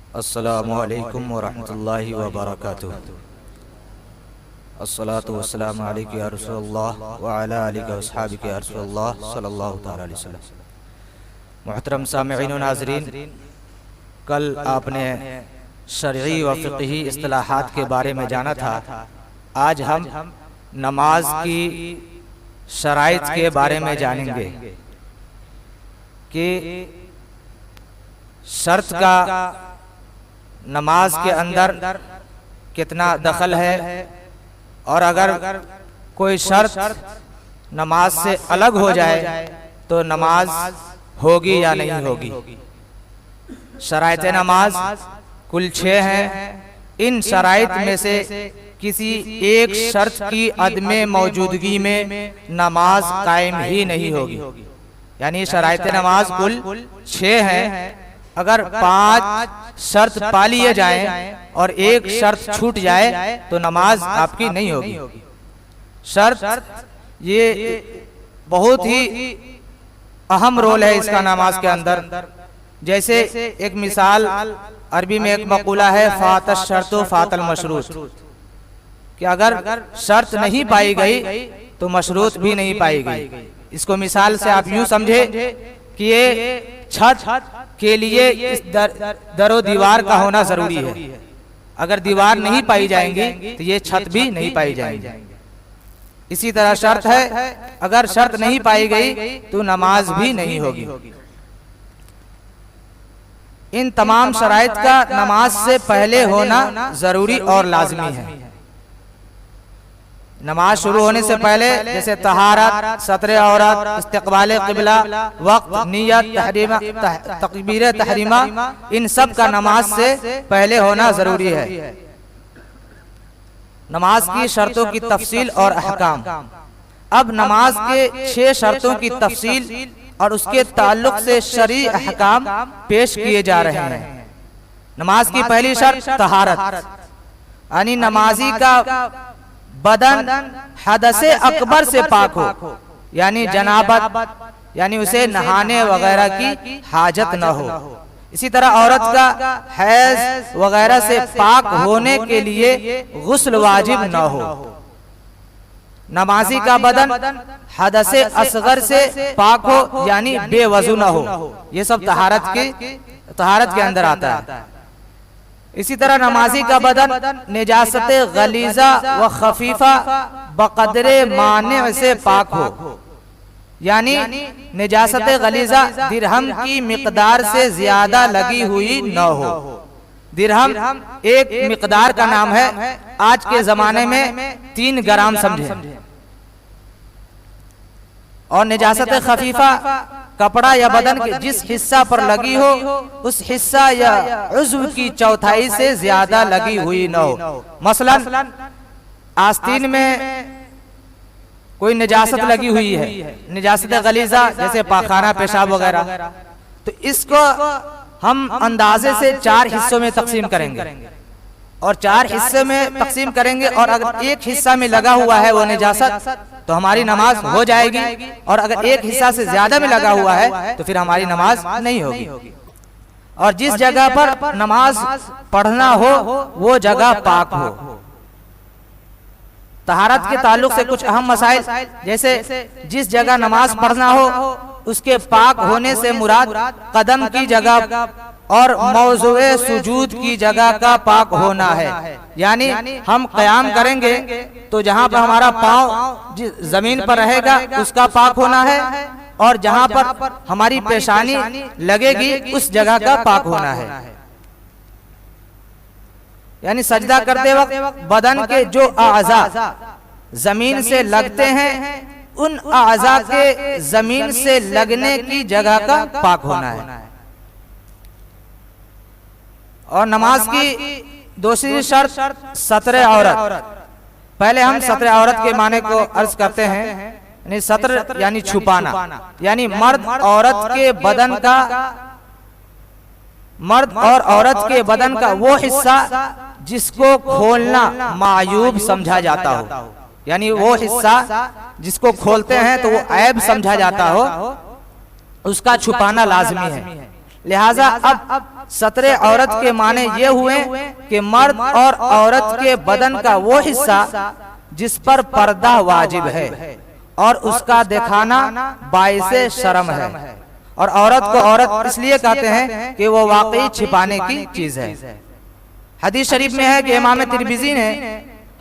अस्सलामु अलैकुम वरहमतुल्लाहि वबरकातुह। अस्सलातु वस्सलामु अलैका या रसूलल्लाह व अला आलिका व अस्हाबिका या रसूलल्लाह सल्लल्लाहु तआला अलैहि वसल्लम। मुहतरम सामिईन व नाज़रीन, कल आपने शरई व फ़िक़ही इस्तिलाहात के बारे में जाना था। आज हम नमाज की शराइत के बारे में जानेंगे कि शर्त का नमाज के अंदर कितना दखल है, और अगर कोई शर्त नमाज से अलग हो जाए तो नमाज होगी या नहीं होगी। शराइत नमाज कुल 6 हैं। इन शराइत में से किसी एक शर्त की अदमे मौजूदगी में नमाज कायम ही नहीं होगी। यानी शराइत नमाज कुल 6 हैं। अगर 5 शर्त पा लिए जाएं और एक शर्त छूट जाए तो नमाज आपकी नहीं होगी। शर्त ये बहुत ही अहम रोल है इसका नमाज के अंदर। जैसे एक मिसाल, अरबी में एक मक़ूला है, फ़ातश शर्तो फ़ातल मशरूत, कि अगर शर्त नहीं पाई गई तो मशरूत भी नहीं पाई गई। इसको मिसाल से आप यूं समझे कि ये छत के लिए इस दरो दीवार का होना जरूरी है। अगर दीवार नहीं पाई जाएंगी तो ये छत भी नहीं पाई जाएंगी। इसी तरह शर्त है, अगर शर्त नहीं पाई गई तो नमाज भी नहीं होगी। इन तमाम शराइत का नमाज से पहले होना जरूरी और लाजमी है। नमाज शुरू होने से पहले जैसे तहारत, सत्र औरत, इस्तिक़बाल क़िबला, वक्त, नियत, तकबीर तहरीमा, इन सब का नमाज से पहले होना जरूरी है। नमाज की शर्तों की तफसील और अहकाम। अब नमाज के 6 शर्तों की तफसील और उसके ताल्लुक से शरई अहकाम पेश किए जा रहे हैं। नमाज की पहली शर्त तहारत, यानी नमाजी का बदन हदसे अकबर से पाक हो, यानी जनाबत, यानी उसे नहाने वगैरह की हाजत न हो। इसी तरह औरत का हैज वगैरह से पाक होने के लिए गुस्ल वाजिब न हो। नमाजी का बदन हदसे असगर से पाक हो, यानी बेवजू न हो। ये सब तहारत के अंदर आता है। इसी तरह नमाजी का बदन निजासत गलीजा व खफीफा बकदरे माने से पाक हो, यानी निजासत गलीजा दिरहम की मिकदार से ज्यादा लगी हुई न हो। दिरहम एक मिकदार का नाम है। आज के जमाने में 3 ग्राम समझे। और निजासत खफीफा कपड़ा या बदन के जिस हिस्सा पर लगी हो उस हिस्सा या उज़्व की चौथाई से ज्यादा लगी हुई न हो। मसलन आस्तीन में कोई निजासत लगी हुई है, निजासत गलीजा, जैसे पाखाना, पेशाब वगैरह, तो इसको हम अंदाजे से 4 हिस्सों में तकसीम करेंगे और 4 हिस्से में तकसीम करेंगे। और अगर एक हिस्सा में लगा हुआ है वो निजासत तो हमारी नमाज हो जाएगी, और अगर एक हिस्सा से ज्यादा में लगा हुआ है तो फिर हमारी नमाज नहीं होगी। और जिस जगह पर नमाज पढ़ना हो वो जगह पाक हो। तहारत के ताल्लुक से कुछ अहम मसाइल, जैसे जिस जगह नमाज पढ़ना हो उसके पाक होने से मुराद कदम की जगह और मौज़ूए सुजूद की जगह का पाक होना है। यानी हम क़याम करेंगे तो जहाँ पर हमारा पाँव जमीन पर रहेगा उसका पाक होना है, और जहाँ पर हमारी पेशानी लगेगी उस जगह का पाक होना है। यानी सजदा करते वक्त बदन के जो आज़ा जमीन से लगते हैं उन आज़ा के जमीन से लगने की जगह का पाक होना है। और नमाज की दूसरी शर्त सत्र औरत। पहले हम सत्र औरत के माने को अर्ज करते हैं। यानी सत्र यानी छुपाना, यानी मर्द और औरत के बदन का वो हिस्सा जिसको खोलना मायूब समझा जाता हो, यानी वो हिस्सा जिसको खोलते हैं तो वो ऐब समझा जाता हो, उसका छुपाना लाजमी है। लिहाजा अब सतरे औरत के माने ये हुए कि मर्द और औरत के बदन का वो हिस्सा जिस पर पर्दा वाजिब है और उसका दिखाना बाइसे शर्म है, और औरत को औरत इसलिए कहते हैं कि वो वाकई छिपाने की चीज है। हदीस शरीफ में है कि इमाम तिरमिज़ी ने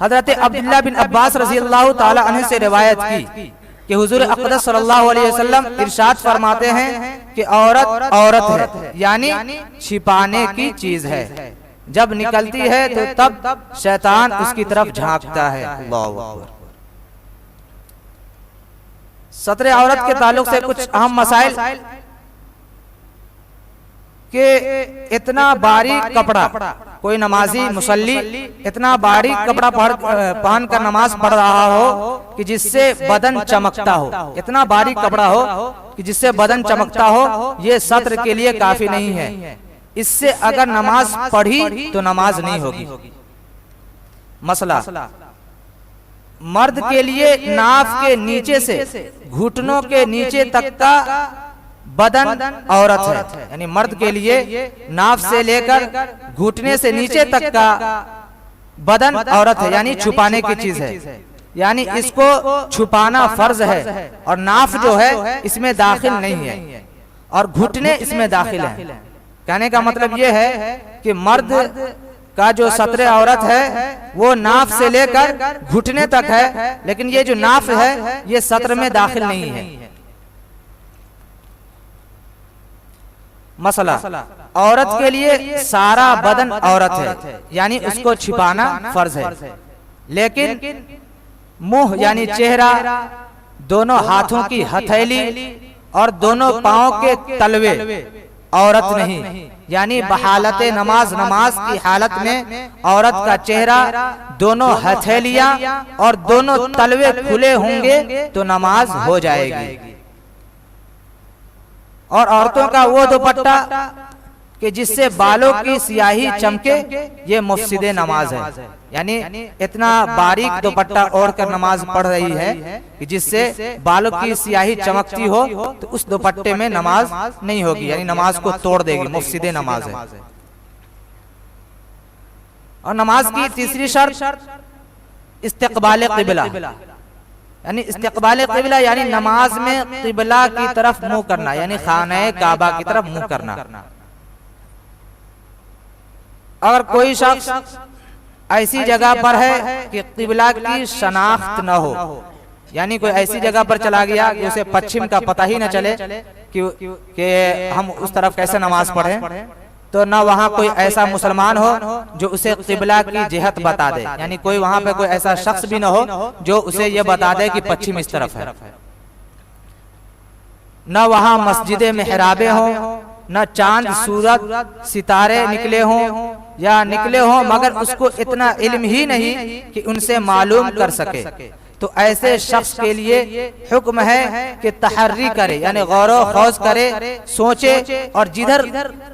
हजरत अब्दुल्लाह बिन अब्बास रज़ी अल्लाह ताला अन्हु से रिवायत की कि हुजूर अक़दस सल्लल्लाहु अलैहि वसल्लम इरशाद फरमाते हैं कि औरत औरत है, यानी छिपाने की चीज है। जब निकलती है तो तब शैतान उसकी तरफ झांकता है। अल्लाहु अकबर। सतरे औरत के ताल्लुक से कुछ अहम मसाइल कि इतना बारीक कपड़ा, कोई नमाजी मुसल्ली इतना बारीक कपड़ा पहन कर नमाज पढ़ रहा हो कि जिससे बदन चमकता हो, इतना बारीक कपड़ा हो कि जिससे बदन चमकता हो, ये सत्र के लिए काफी नहीं है। इससे अगर नमाज पढ़ी तो नमाज नहीं होगी। मसला, मर्द के लिए नाफ के नीचे से घुटनों के नीचे तक का बदन औरत है, यानी मर्द के लिए नाफ से लेकर घुटने से नीचे तक का बदन औरत है, यानी छुपाने की चीज है, यानी इसको छुपाना फर्ज है। और नाफ जो है इसमें दाखिल नहीं है और घुटने इसमें दाखिल है। कहने का मतलब ये है कि मर्द का जो सतरे औरत है वो नाफ से लेकर घुटने तक है, लेकिन ये जो नाफ है ये सत्र में दाखिल नहीं है। मसला, औरत के लिए सारा बदन औरत है, यानी उसको छिपाना फर्ज है, लेकिन मुंह यानी चेहरा, दोनों हाथों की हथेली और दोनों पांव के तलवे औरत नहीं, यानी बहालत नमाज, नमाज की हालत में औरत का चेहरा, दोनों हथेलियां और दोनों तलवे खुले होंगे तो नमाज हो जाएगी। और औरतों का वो दुपट्टा कि जिससे बालों की सियाही चमके, ये मुफसिदे नमाज है, यानी इतना बारीक दुपट्टा ओढ़कर नमाज पढ़ रही है कि जिससे बालों की सियाही चमकती हो तो उस दुपट्टे में नमाज नहीं होगी, यानी नमाज को तोड़ देगी, मुफसिदे नमाज है। और नमाज की तीसरी शर्त इस्तिक़बाल क़िबला, यानी इस्तिक़बाल क़िबला यानी नमाज में क़िबला की तरफ मुंह करना, यानी खाने काबा की तरफ मुंह करना। अगर कोई शख्स ऐसी जगह पर है कि क़िबला की शनाख्त न हो, यानी कोई ऐसी जगह पर चला गया कि उसे पश्चिम का पता ही न चले कि हम उस तरफ कैसे नमाज पढ़ें, तो न वहाँ कोई ऐसा मुसलमान हो जो उसे क़िबला की जिहत बता दे, यानी कोई वहाँ पे कोई ऐसा शख्स भी न हो जो उसे ये बता दे कि पश्चिम इस तरफ है। न वहाँ मस्जिदे मेहराबे हों, न चांद सूरज सितारे निकले हों या निकले हों मगर उसको इतना इल्म ही नहीं कि उनसे मालूम कर सके, तो ऐसे शख्स के लिए हुक्म है कि तहर्री करे, यानी गौर खौज करे, सोचे और जिधर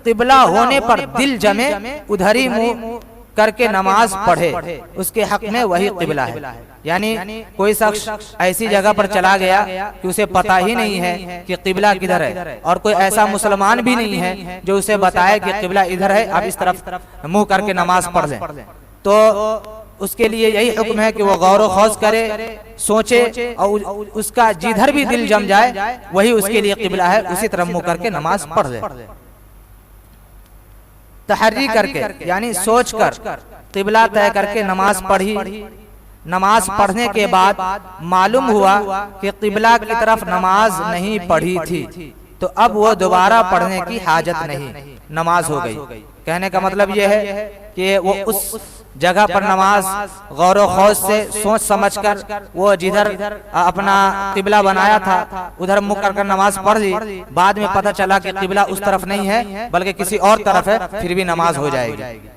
क़िबला होने पर दिल जमे उधर ही मुंह करके नमाज पढ़े, उसके हक में वही क़िबला है। यानी कोई शख्स ऐसी जगह पर चला गया कि उसे पता ही नहीं है कि क़िबला किधर है, और कोई ऐसा मुसलमान भी नहीं है जो उसे बताए कि क़िबला इधर है, आप इस तरफ मुंह करके नमाज पढ़ लें, तो उसके लिए यही हुक्म है कि वो गौर खौज करे, सोचे और उसका जिधर भी दिल जम जाए वही उसके लिए क़िबला है, उसी तरफ मुंह करके नमाज पढ़ ले। तहर्री करके यानी सोच कर क़िबला तय करके नमाज पढ़ी। नमाज पढ़ने के बाद मालूम हुआ कि क़िबला की तरफ नमाज नहीं पढ़ी थी, तो अब वो दोबारा पढ़ने की हाजत नहीं, नमाज हो गई। कहने का मतलब ये है कि वो उस जगह पर नमाज गौर खौज से सोच समझकर वो जिधर अपना क़िबला बनाया था उधर मुँह कर नमाज पढ़ ली, बाद में पता चला कि क़िबला उस तरफ नहीं है बल्कि किसी और तरफ है, फिर भी नमाज हो जाएगी।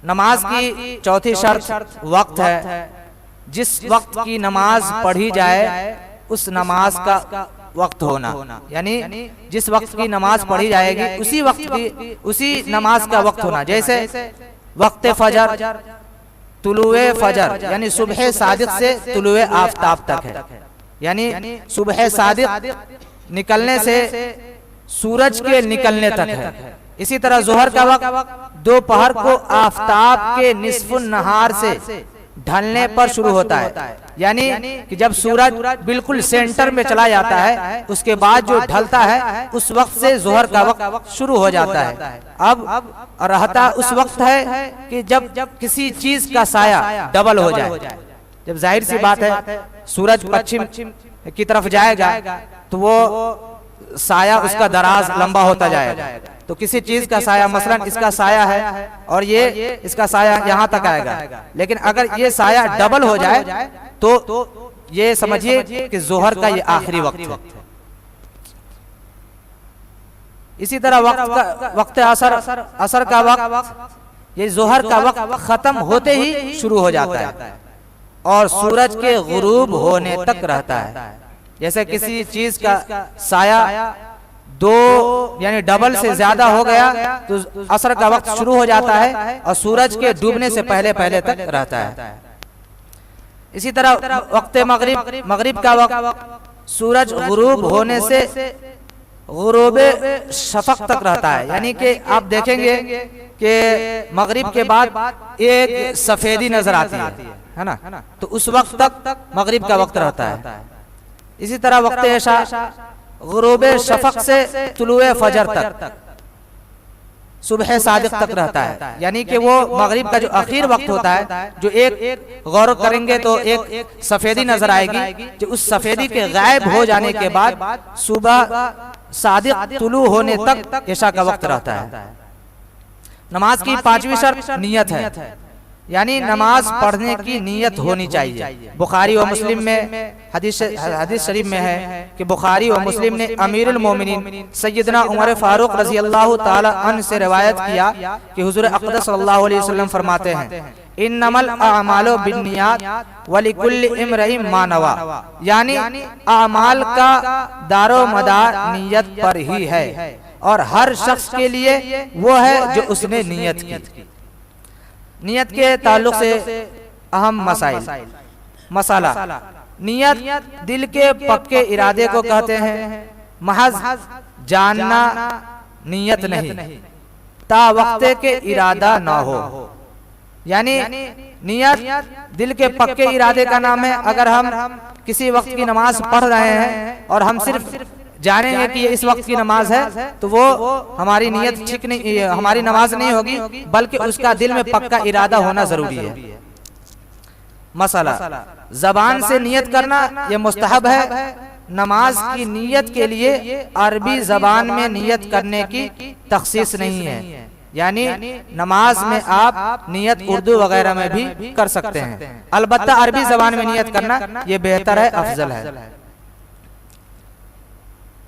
नमाज की चौथी शर्त वक्त है। जिस वक्त की नमाज पढ़ी जाए उस नमाज का वक्त होना, यानी जिस वक्त की नमाज पढ़ी जाएगी उसी वक्त की उसी नमाज का वक्त होना। जैसे वक्त फजर, तुलुए फजर यानी सुबह सादिक से तुलुए आफ्ताब तक है, यानी सुबह सादिक निकलने से सूरज के निकलने तक है। इसी तरह जोहर का वक्त दोपहर को आफताब के निस्फुन नहार से ढलने पर शुरू होता है, यानी कि जब सूरज बिल्कुल सेंटर में चला जाता है उसके बाद जो ढलता है उस वक्त से जोहर का वक्त शुरू हो जाता है। अब रहता उस वक्त है कि जब किसी चीज का साया डबल हो जाए। जब जाहिर सी बात है सूरज पश्चिम की तरफ जाएगा तो वो साया उसका दराज लंबा होता जाएगा। तो किसी चीज का साया, मसलन इसका साया है और ये इसका साया यहाँ तक आएगा, लेकिन अगर ये साया डबल हो जाए तो ये समझिए कि जोहर का ये आखिरी वक्त है। इसी तरह वक्त असर का वक्त, ये जोहर का वक्त खत्म होते ही शुरू हो जाता है और सूरज के गुरूब होने तक रहता है। जैसे किसी चीज का साया दो यानी डबल से ज्यादा हो गया तो असर का वक्त शुरू हो जाता है और सूरज के डूबने से पहले तक रहता है। इसी तरह वक्त मगरिब का वक्त सूरज गुरूब होने से गुरूबे शफक तक रहता है, यानी कि आप देखेंगे कि मगरिब के बाद एक सफेदी नजर आती है ना, तो उस वक्त तक मगरिब का वक्त रहता है। इसी तरह वक्त ऐशा गुरूबे शफक से तुलुए फजर तक, सुबह सादिक तक रहता है, यानी कि वो मगरिब का जो आखिर वक्त होता है, जो एक गौर करेंगे तो एक सफेदी नजर आएगी, जो उस सफेदी के गायब हो जाने के बाद सुबह सादिक तुलू होने तक ऐशा का वक्त रहता है। नमाज की पांचवी शर्त नियत है, यानी नमाज पढ़ने की नियत होनी चाहिए। बुखारी व मुस्लिम में हदीस शरीफ में है कि बुखारी व मुस्लिम ने अमीरुल मोमिनीन सैयदना उमर फारूक रजी अल्लाह ताला अन्हु से रिवायत किया कि हुजूर अक़दस सल्लल्लाहु अलैहि वसल्लम फरमाते हैं, इन्नमल अमालु बिन्नियात व लिकुल्लि इम्रिइन मा नवा, यानी अमाल का दारो मदार नियत पर ही है और हर शख्स के लिए वो है जो उसने नियत की। नियत के ताल्लुक से अहम मसाला, नियत दिल के पक्के इरादे को कहते हैं। महज जानना नियत नहीं, ता वक्ते के इरादा ना हो, यानी नियत दिल के पक्के इरादे का नाम है। अगर हम किसी वक्त की नमाज पढ़ रहे हैं और हम सिर्फ जानेंगे कि ये इस वक्त की नमाज है तो वो हमारी नियत ठीक नहीं, हमारी नमाज नहीं होगी, बल्कि उसका दिल में पक्का इरादा होना जरूरी है। मसला, जबान से नियत करना ये मुस्तहब है। नमाज की नियत के लिए अरबी जबान में नियत करने की तखसीस नहीं है, यानी नमाज में आप नियत उर्दू वगैरह में भी कर सकते हैं, अलबत्ता अरबी जबान में नियत करना ये बेहतर है, अफजल है।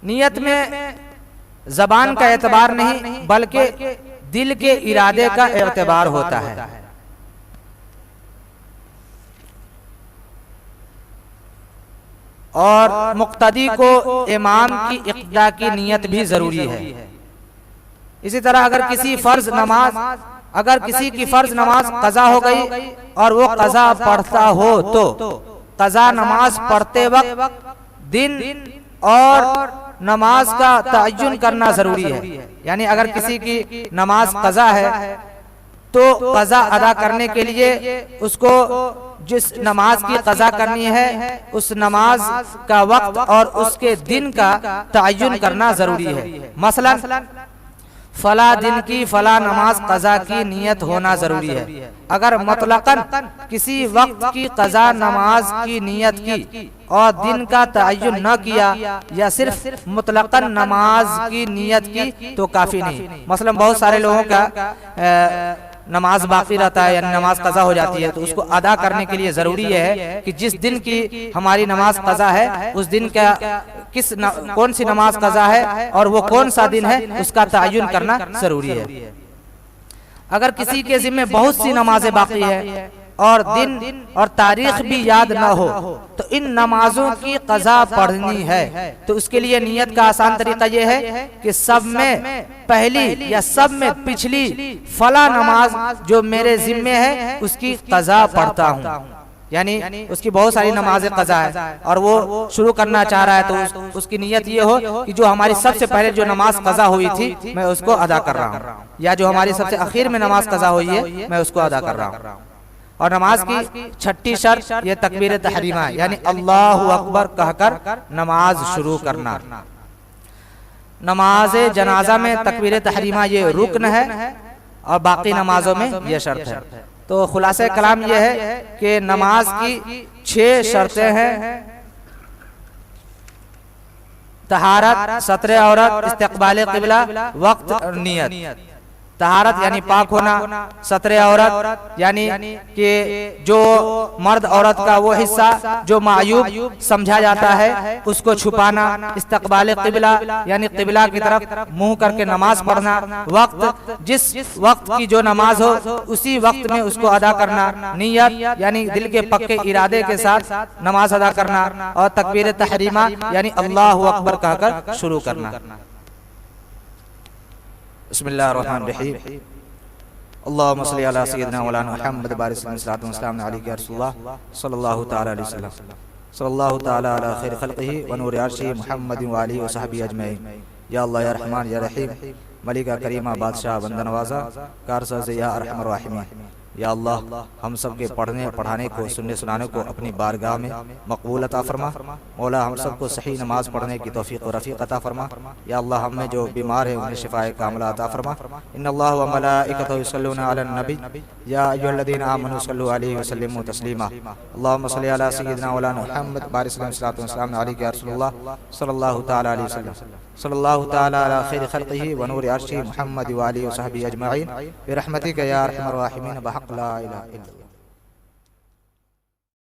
नियत में जबान का एतबार नहीं बल्कि दिल के इरादे का एतबार होता है। और मुक्तदी को इमाम की इक़्तिदा की नियत भी जरूरी है। इसी तरह अगर किसी की फर्ज नमाज कज़ा हो गई और वो कज़ा पढ़ता हो तो कज़ा नमाज पढ़ते वक्त दिन और नमाज का तय्युन करना जरूरी है, यानी अगर किसी की नमाज कज़ा है तो कज़ा अदा करने के लिए उसको जिस नमाज की कज़ा करनी है उस नमाज का वक्त और उसके दिन का तय्युन करना जरूरी है। मसलन फला दिन की फला नमाज कज़ा की नियत होना जरूरी है। अगर मुतलकन किसी वक्त की कज़ा नमाज की नियत की और दिन का तय्युन न किया या सिर्फ मुतलकन नमाज की नियत की तो काफी नहीं। मसलन बहुत सारे लोगों का नमाज बाकी रहता है, यानी नमाज कज़ा हो जाती है, तो उसको अदा करने के लिए जरूरी है कि जिस दिन की हमारी नमाज कज़ा है उस दिन का कौन सी नमाज कज़ा है और वो कौन सा दिन है उसका तय्युन करना जरूरी है। अगर किसी के जिम्मे बहुत सी नमाजें बाकी है और दिन और तारीख भी याद न हो तो इन नमाजों की कज़ा पढ़नी है, तो उसके लिए नियत का आसान तरीका यह है कि सब में पहली या सब में पिछली फला नमाज जो मेरे जिम्मे है उसकी कज़ा पढ़ता हूँ। यानी उसकी बहुत सारी नमाजें कज़ा है और वो शुरू करना चाह रहा है, तो उसकी नीयत ये हो कि जो हमारी सबसे पहले जो नमाज कज़ा हुई थी मैं उसको अदा कर रहा हूँ, या जो हमारी सबसे आखिर में नमाज कज़ा हुई है मैं उसको अदा कर रहा हूँ। और नमाज की छठी शर्त ये तकबीर तहरीमा है, यानी अल्लाहु अकबर कहकर नमाज शुरू करना। नमाज जनाजा में तकबीर तहरीमा ये रुकन है और बाकी नमाजों में ये शर्त है। तो खुलासा कलाम ये है कि नमाज की 6 शर्तें हैं। तहारत, सत्र औरत, इस्तक़बाल क़िबला, वक्त और नियत। तहारत यानी पाक होना, सत्र औरत यानी कि जो मर्द औरत का वो हिस्सा जो मायूब समझा जाता है उसको छुपाना, इस्तक़बाल क़िबला यानी क़िबला की तरफ मुंह करके नमाज पढ़ना, वक्त जिस वक्त की जो नमाज हो उसी वक्त में उसको अदा करना, नियत यानी दिल के पक्के इरादे के साथ नमाज अदा करना, और तकबीर तहरीमा यानी अल्लाहु अकबर कहकर शुरू करना। बिस्मिल्लाहिर्रहमानिर्रहीम। अल्लाहुम्मा सल्ली अला सय्यिदिना मौलाना मुहम्मद बारिक सल्लल्लाहु अलैहि वसल्लम सल्लल्लाहु तआला अलैहि वसल्लम सल्लल्लाहु तआला अला खैर खल्क़िही व नूरि अर्शिही मुहम्मदिन व आलिहि व सहबिही अजमईन। या अल्लाह या रहमान या रहीम, मलिका करीमा बादशाह बंदा नवाजा, कारसाज़ या अरहमर राहिमीन। या अल्लाह हम सब के पढ़ने पढ़ाने को, सुनने सुनाने को अपनी बारगाह में मकबूल अता फरमा। मौला हम सब को सही नमाज पढ़ने की तौफीक व रफ़ीक अता फरमा। या अल्लाह हम में जो बीमार है उन्हें शिफाए कामिला अता फरमा। इन्नल्लाह व मलाइकतहु युसल्लूना अलन नबी या अय्युहल्लज़ीना आमनू सल्लु अलैहि व सल्लिमू तस्लीमा। अल्लाहुम्मा सल्लि अला सय्यिदिना मौलाना मुहम्मद बारिक सल्लल्लाहु अलैहि वसल्लम सल्लल्लाहु तआला अला खैर खल्क़िही व नूरि अर्शिही मुहम्मद व आलिहि व सहबिही अजमईन बिरहमतिका या अरहमर राहिमीन बहक़ ला इलाहा इल्लल्लाह।